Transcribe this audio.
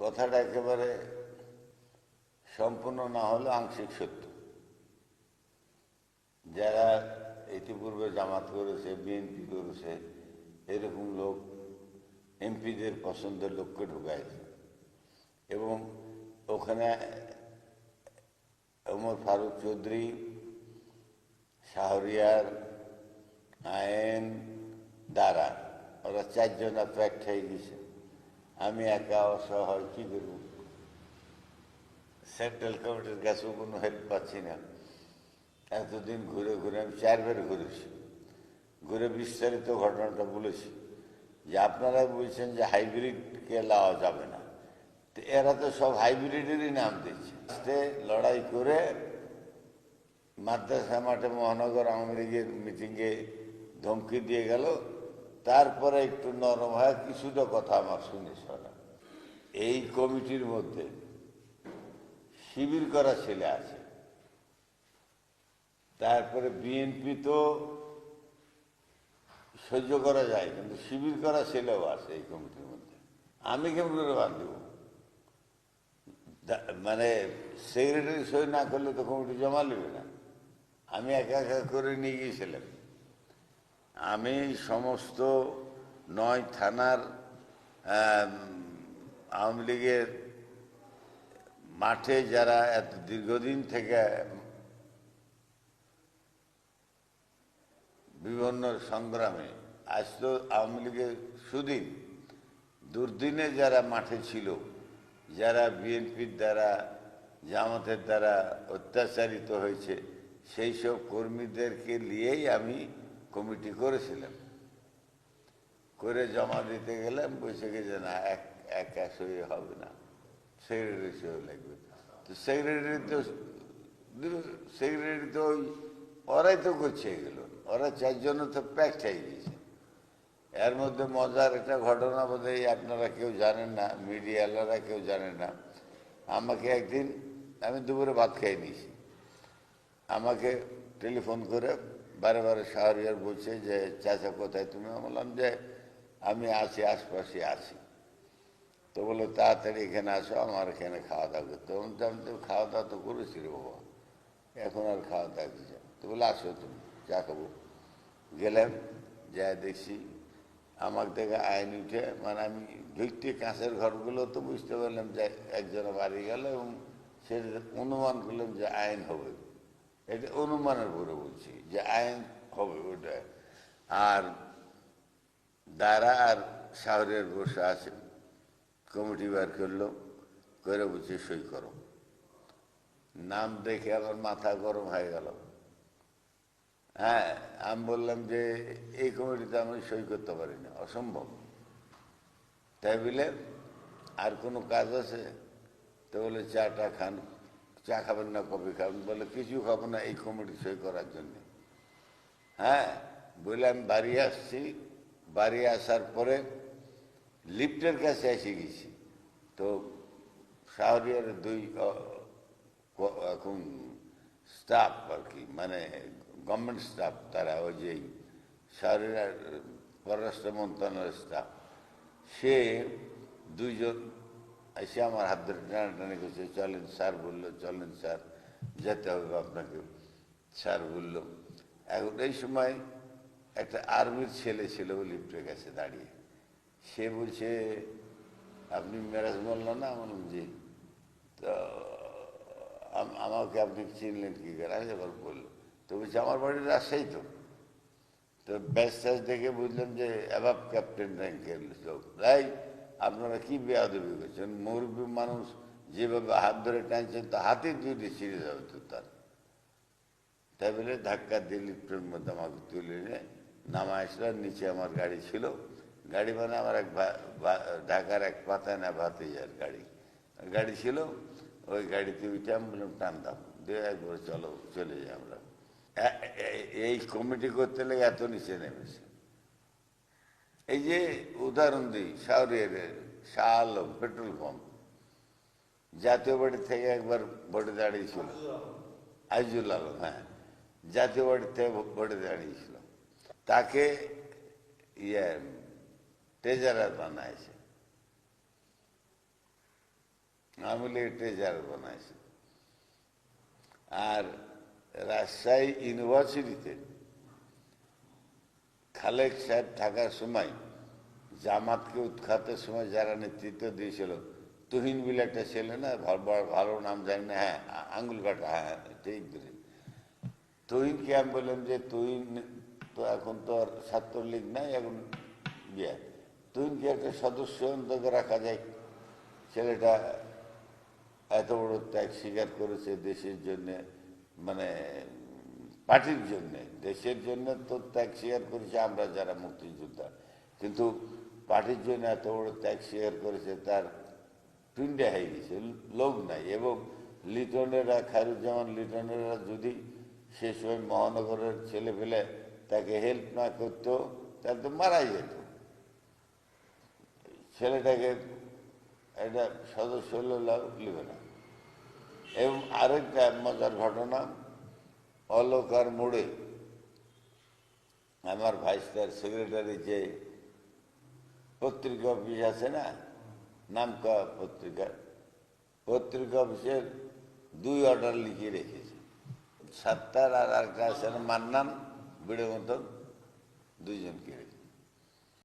কথাটা একেবারে সম্পূর্ণ না হলে আংশিক সত্য। যারা ইতিপূর্বে জামাত করেছে, বিএনপি করেছে, এরকম লোক এমপিদের পছন্দের লোককে ঢুকাইছে এবং ওখানে ওমর ফারুক চৌধুরী, শাহরিয়ার, আইন, দারা, ওরা চারজনা প্যাক্ট হয়ে গেছে। আমি একা অসহায় কী করব? সেন্ট্রাল কমিটির কাছেও কোনো হেল্প পাচ্ছি না। এতদিন ঘুরে ঘুরে আমি 4 বার ঘুরেছি, ঘুরে বিস্তারিত ঘটনাটা বলেছি যে আপনারা বলছেন যে হাইব্রিডকে লাওয়া যাবে না, তো এরা তো সব হাইব্রিডেরই নাম দিচ্ছে। লড়াই করে মাদ্রাসা মাঠে মহানগর আওয়ামী লীগের মিটিংয়ে ধমকি দিয়ে গেল, তারপরে একটু নরম হয় কিছুটা কথা আমার শুনে শোনা। এই কমিটির মধ্যে শিবির করা ছেলে আছে, তারপরে বিএনপি তো সহ্য করা যায়, কিন্তু শিবির করা ছেলেও আছে এই কমিটির মধ্যে। আমি কেমন করে বাদ দেব? মানে সেক্রেটারি সই না করলে তো কমিটি জমা নেবে না। আমি একা একা করে নিয়ে গিয়েছিলাম। আমি সমস্ত 9 থানার আওয়ামী লীগের মাঠে যারা এত দীর্ঘদিন থেকে বিভিন্ন সংগ্রামে, আজ তো আওয়ামী লীগের সুদিন, দুর্দিনে যারা মাঠে ছিল, যারা বিএনপির দ্বারা, জামাতের দ্বারা অত্যাচারিত হয়েছে, সেই সব কর্মীদেরকে নিয়েই আমি কমিটি করেছিলাম। করে জমা দিতে গেলাম, বসে গেছে না একা সই হবে না, সেক্রেটারি সই লাগবে। তো সেক্রেটারি তো ওরাই তো করছে এগুলো, ওরা 4 জন তো প্যাক্ট হয়ে গেছে। এর মধ্যে মজার একটা ঘটনা বোধহয় আপনারা কেউ জানেন না, মিডিয়ালারা কেউ জানেন না। আমাকে একদিন, আমি দুপুরে ভাত খেয়ে নিয়েছি, আমাকে টেলিফোন করে বারে বারে শাহরিয়ার বলছে যে চাচা কোথায় তুমি? বললাম যে আমি আছি, আশপাশে আছি। তো বলে তাড়াতাড়ি এখানে আসো, আমার এখানে খাওয়া দাওয়া করতে। আমি তো খাওয়া দাওয়া তো করেছি রে বাবা, এখন আর খাওয়া দাওয়া কিছু। তো বলে আসো তুমি, চা খাবো। গেলাম, যা দেখছি আমার থেকে আইন উঠে, মানে আমি ঢুকতে কাঁচের ঘরগুলো তো বুঝতে পারলাম যে একজনে বাড়ি গেল, এবং সেটা অনুমান করলাম যে আইন হবে। এটা অনুমানের উপরে বলছি যে আইন হবে ওটা। আর দারা আর শাহরের বসে আছে, কমিটি বার করলো, করে বলছে সই করো। নাম দেখে আমার মাথা গরম হয়ে গেল। হ্যাঁ, আমি বললাম যে এই কমিটিতে আমি সই করতে পারি না, অসম্ভব। তাই বলে আর কোনো কাজ আছে? তো বলে চাটা খান। চা খাবেন না, কফি খাবেন? বলে কিছু খাবো না এই কমিটি সই করার জন্য। হ্যাঁ, বলে আমি বাড়ি আসছি। বাড়ি আসার পরে লিফটের কাছে এসে গেছি, তো শাহরিয়ার 2 এখন স্টাফ আর কি, মানে গভর্নমেন্ট স্টাফ, তারা ওই যে শাহরিয়ার পররাষ্ট্র মন্ত্রণালয়ের স্টাফ, সে 2 জন এসে আমার হাত ধরে টানাটানি করছে। চলেন স্যার বললো, চলেন স্যার, যেতে হবে আপনাকে, স্যার বললো। এখন এই সময় একটা আর্মির ছেলে ছিল লিফটের কাছে দাঁড়িয়ে। সে বলছে আপনি মেরাজ মোল্লা না? বললাম জি। তো আমাকে আপনি চিনলেন কী করে? আমি এবার বললো, তো বলছে আমার বাড়ি রাজশাহী। তো ব্যাস ট্যাস দেখে বুঝলাম যে অ্যাবাব ক্যাপ্টেন র্যাঙ্কের লোক। তাই আপনারা কি বেয়াদবি করছেন? মুরব্বী মানুষ যেভাবে হাত ধরে টানছেন, তো হাতের 2টি ছিঁড়ে যাবে তো তার। তাই বলে ধাক্কা দিয়ে লিফটের মধ্যে আমাকে তুলে নিয়ে নামা আসলো। নিচে আমার গাড়ি ছিল, গাড়ি মানে আমার এক ঢাকার এক পাতায় না ভাতিজার গাড়ি ছিল। ওই গাড়িতে উঠে আমি বললাম টান দাম দিয়ে একবার চলো, চলে যাই আমরা। এই কমিটি করতে লেগে এত নিচে নেমেছে। এই যে উদাহরণ দিই, শাহরিয়ার শাহ আলম পেট্রোল পাম্প, জাতীয় বাড়ি থেকে একবার ভোটে দাঁড়িয়েছিল। আজিজুল আলম, হ্যাঁ, জাতীয় বাড়ি থেকে ভোটে দাঁড়িয়েছিল। তাকে ট্রেজারার বানাইছে। আওয়ামী লীগের ট্রেজারার বানাইছে। আর রাজশাহী ইউনিভার্সিটিতে খালেক সাহেব থাকার সময় জামাতকে উৎখাতের সময় যারা নেতৃত্ব দিয়েছিল, তুহিন বিলে একটা ছেলে না, ভালো নাম জানি না, হ্যাঁ আঙ্গুল কাটা, হ্যাঁ ঠিক ধরে, তুহিনকে আমি বললাম যে তুহিন তো এখন তো আর ছাত্রলীগ নাই, এখন ইয়ে তুহিনকে একটা সদস্য অন্তকে রাখা যায়। ছেলেটা এত বড় ত্যাগ স্বীকার করেছে দেশের জন্যে, মানে পার্টির জন্যে, দেশের জন্য তো ত্যাগ স্বীকার করেছে আমরা যারা মুক্তিযোদ্ধা, কিন্তু পার্টির জন্য এত বড় ত্যাগ স্বীকার করেছে, তার পিণ্ডে হয়ে গেছে, লোক নাই। এবং লিটনেরা, খায়রুজ্জামান লিটনেরা যদি সে সময় মহানগরের ছেলে পেলে তাকে হেল্প না করতো তাহলে তো মারাই যেত। ছেলেটাকে একটা সদস্য নেবে না। এবং আরেকটা মজার ঘটনা, অলকার মোড়ে আমার ভাইস সেক্রেটারি যে পত্রিকা অফিস আছে না, নামকা পত্রিকা অফিসের 2 অর্ডার লিখে রেখেছে। সাত্তার আর আরেকটা আছে না মান্নান, বিড়ে মতন, 2 জনকে